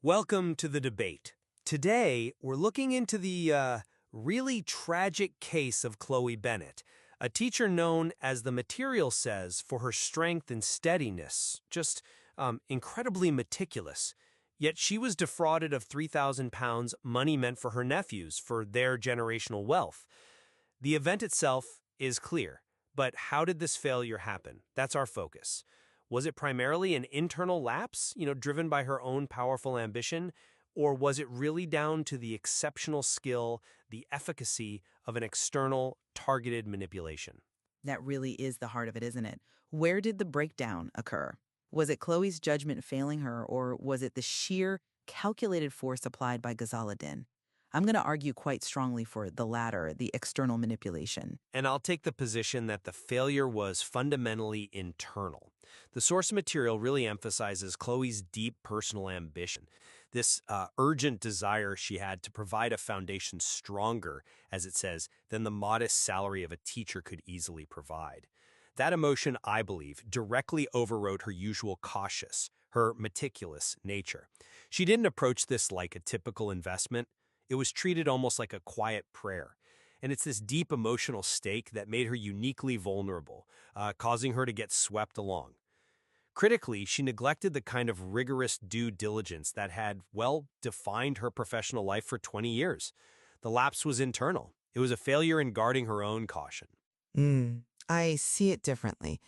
Welcome to the debate. Today, we're looking into the really tragic case of Chloe Bennett, a teacher known, as the material says, for her strength and steadiness, just incredibly meticulous. Yet she was defrauded of £3,000, money meant for her nephews for their generational wealth. The event itself is clear, but how did this failure happen? That's our focus. Was it primarily an internal lapse, driven by her own powerful ambition, or was it really down to the exceptional skill, the efficacy of an external, targeted manipulation? That really is the heart of it, isn't it? Where did the breakdown occur? Was it Chloe's judgment failing her, or was it the sheer, calculated force applied by Ghazala Din? I'm going to argue quite strongly for the latter, the external manipulation. And I'll take the position that the failure was fundamentally internal. The source material really emphasizes Chloe's deep personal ambition, this urgent desire she had to provide a foundation stronger, as it says, than the modest salary of a teacher could easily provide. That emotion, I believe, directly overrode her usual cautious, her meticulous nature. She didn't approach this like a typical investment. It was treated almost like a quiet prayer. And it's this deep emotional stake that made her uniquely vulnerable, causing her to get swept along. Critically, she neglected the kind of rigorous due diligence that had, defined her professional life for 20 years. The lapse was internal. It was a failure in guarding her own caution. I see it differently.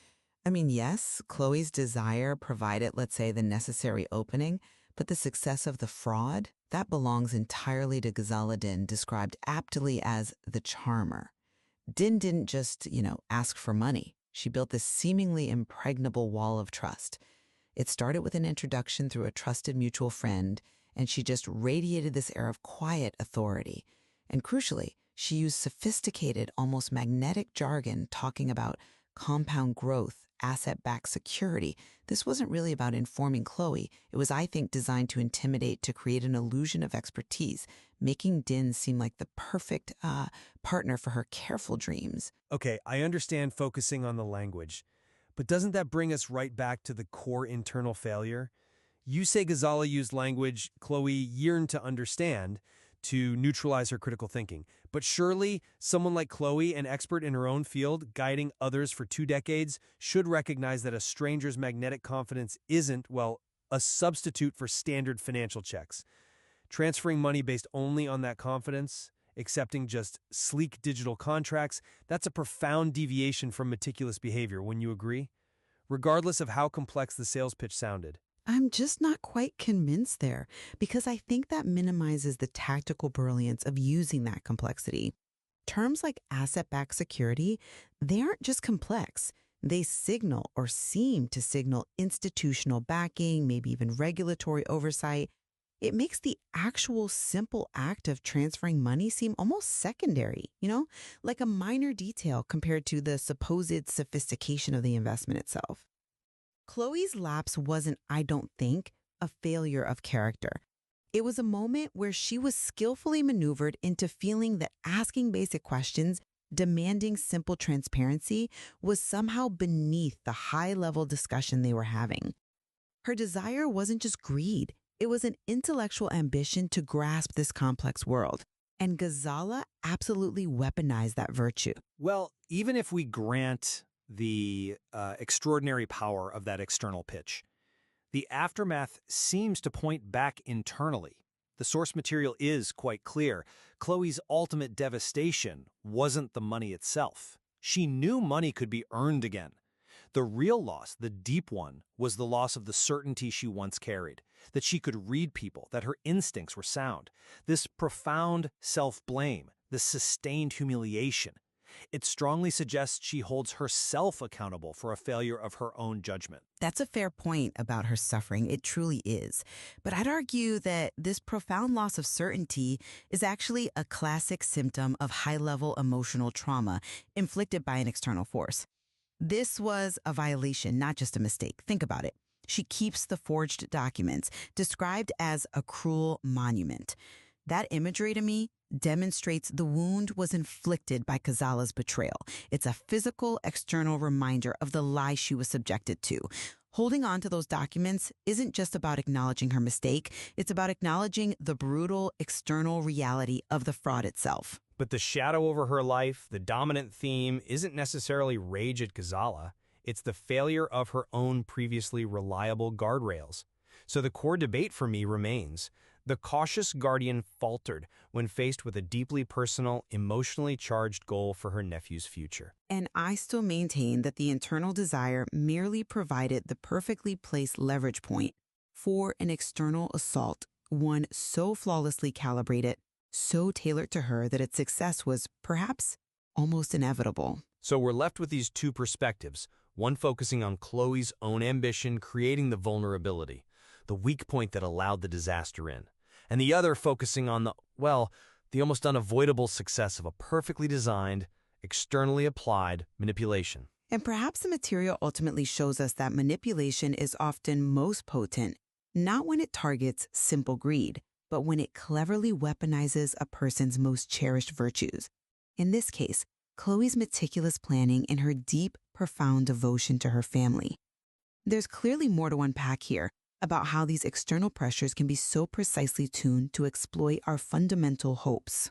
Yes, Chloe's desire provided, let's say, the necessary opening, but the success of the fraud, that belongs entirely to Ghazala Din, described aptly as the charmer. Din didn't just, ask for money. She built this seemingly impregnable wall of trust. It started with an introduction through a trusted mutual friend, and she just radiated this air of quiet authority. And crucially, she used sophisticated, almost magnetic jargon talking about compound growth, asset-backed security. This wasn't really about informing Chloe. It was, I think, designed to intimidate, to create an illusion of expertise, making Din seem like the perfect partner for her careful dreams. Okay, I understand focusing on the language, but doesn't that bring us right back to the core internal failure? You say Ghazala used language Chloe yearned to understand, to neutralize her critical thinking. But surely, someone like Chloe, an expert in her own field, guiding others for 2 decades, should recognize that a stranger's magnetic confidence isn't, a substitute for standard financial checks. Transferring money based only on that confidence, accepting just sleek digital contracts, that's a profound deviation from meticulous behavior, wouldn't you agree? Regardless of how complex the sales pitch sounded. I'm just not quite convinced there, because I think that minimizes the tactical brilliance of using that complexity. Terms like asset-backed security, they aren't just complex. They signal or seem to signal institutional backing, maybe even regulatory oversight. It makes the actual simple act of transferring money seem almost secondary, like a minor detail compared to the supposed sophistication of the investment itself. Chloe's lapse wasn't, I don't think, a failure of character. It was a moment where she was skillfully maneuvered into feeling that asking basic questions, demanding simple transparency, was somehow beneath the high-level discussion they were having. Her desire wasn't just greed. It was an intellectual ambition to grasp this complex world. And Ghazala absolutely weaponized that virtue. Well, even if we grant the extraordinary power of that external pitch, the aftermath seems to point back internally. The source material is quite clear. Chloe's ultimate devastation wasn't the money itself. She knew money could be earned again. The real loss, the deep one, was the loss of the certainty she once carried, that she could read people, that her instincts were sound. This profound self-blame, this sustained humiliation, it strongly suggests she holds herself accountable for a failure of her own judgment. That's a fair point about her suffering. It truly is. But I'd argue that this profound loss of certainty is actually a classic symptom of high-level emotional trauma inflicted by an external force. This was a violation, not just a mistake. Think about it. She keeps the forged documents, described as a cruel monument. That imagery to me demonstrates the wound was inflicted by Ghazala's betrayal. It's a physical, external reminder of the lie she was subjected to. Holding on to those documents isn't just about acknowledging her mistake, it's about acknowledging the brutal external reality of the fraud itself. But the shadow over her life, the dominant theme, isn't necessarily rage at Ghazala. It's the failure of her own previously reliable guardrails. So the core debate for me remains. The cautious guardian faltered when faced with a deeply personal, emotionally charged goal for her nephew's future. And I still maintain that the internal desire merely provided the perfectly placed leverage point for an external assault, one so flawlessly calibrated, so tailored to her that its success was perhaps almost inevitable. So we're left with these two perspectives, one focusing on Chloe's own ambition, creating the vulnerability, the weak point that allowed the disaster in, and the other focusing on the almost unavoidable success of a perfectly designed, externally applied manipulation. And perhaps the material ultimately shows us that manipulation is often most potent, not when it targets simple greed, but when it cleverly weaponizes a person's most cherished virtues. In this case, Chloe's meticulous planning and her deep, profound devotion to her family. There's clearly more to unpack here about how these external pressures can be so precisely tuned to exploit our fundamental hopes.